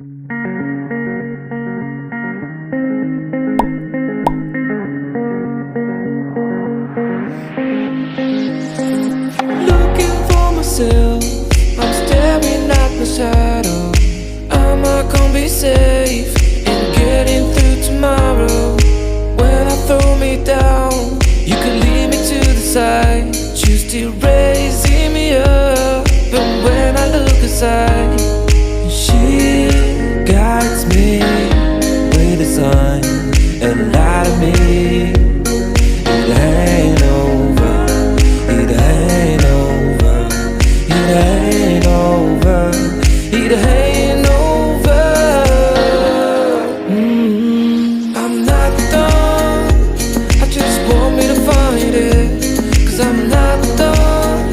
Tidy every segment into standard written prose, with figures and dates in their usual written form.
Looking for myself, I'm staring at my shadow. Am I gonna be safe in getting through tomorrow? When I throw me down, you could lead me to the side. You still raising me up, but when I look aside, she guides me with a sign and light of me. It ain't over, it ain't over, it ain't over, it ain't over. I'm not done, I just want me to find it. 'Cause I'm not done,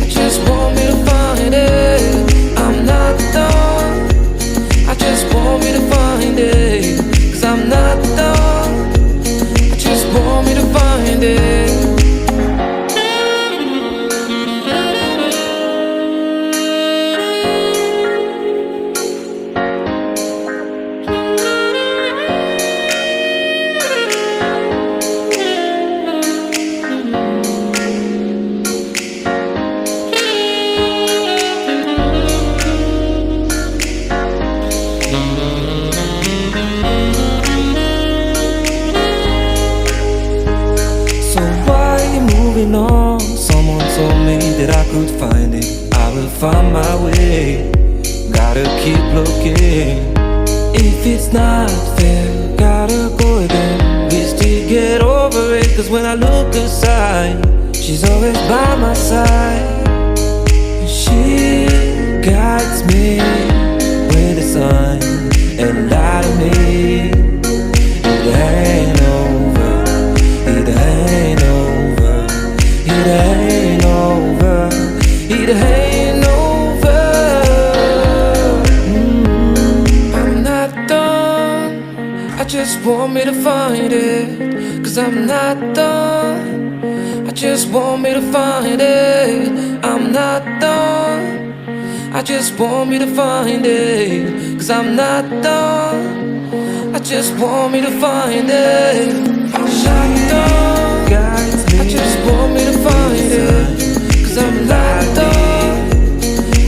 I just want me to find it. I'm not done, I just want me to find it. 'Cause I'm not done, I just want me to find it. So why are you moving on? Someone told me that I could find it. I will find my way, gotta keep looking. If it's not fair, gotta go again. We still get over it. 'Cause when I look aside, she's always by my side. She guides me with a sign and light of me. It ain't over, it ain't over, it ain't over, it ain't over. I'm not done, I just want me to find it. 'Cause I'm not done, I just want me to find it. I'm not done, I just want me to find it. 'Cause I'm not done, I just want me to find it. I'm not done, I just want me to find it. 'Cause I'm not done,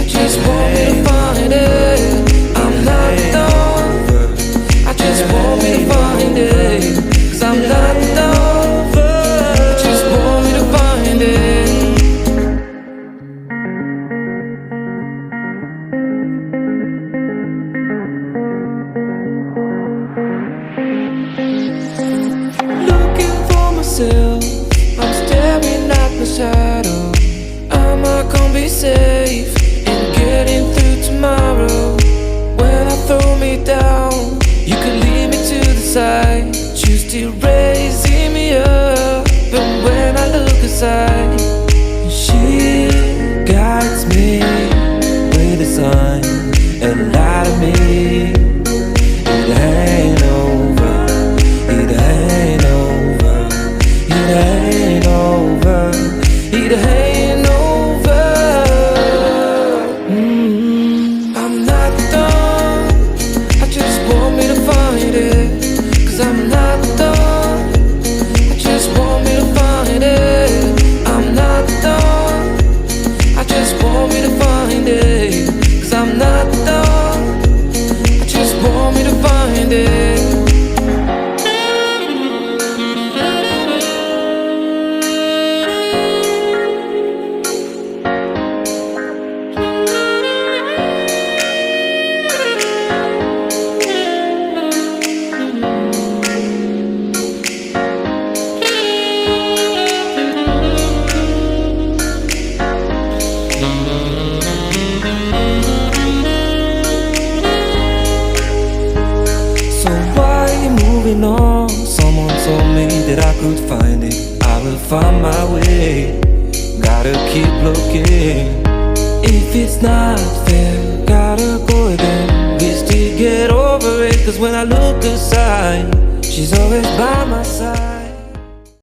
I just want me to find it. I'm not done, I just want me to find it. 'Cause I'm not done, I just want me to find it. Looking for myself, I'm staring at my shadow. Am I gonna be safe in getting through tomorrow? When I throw me down, you could lead me to the side. You still raising me up, but when I look aside, she guides me with a sign and light of me. It ain't over, it ain't over, it ain't over, it ain't over. I'm not done, I just want me to find it. 'Cause I'm not done, I just want me to find it. I'm not done, I just want me to find it. 'Cause I'm not done, I just want me to find it. So why are you moving on? Someone told me that I could find it. I will find my way, gotta keep looking. If it's not fair, gotta go again. We still get over it. 'Cause when I look aside, she's always by my side.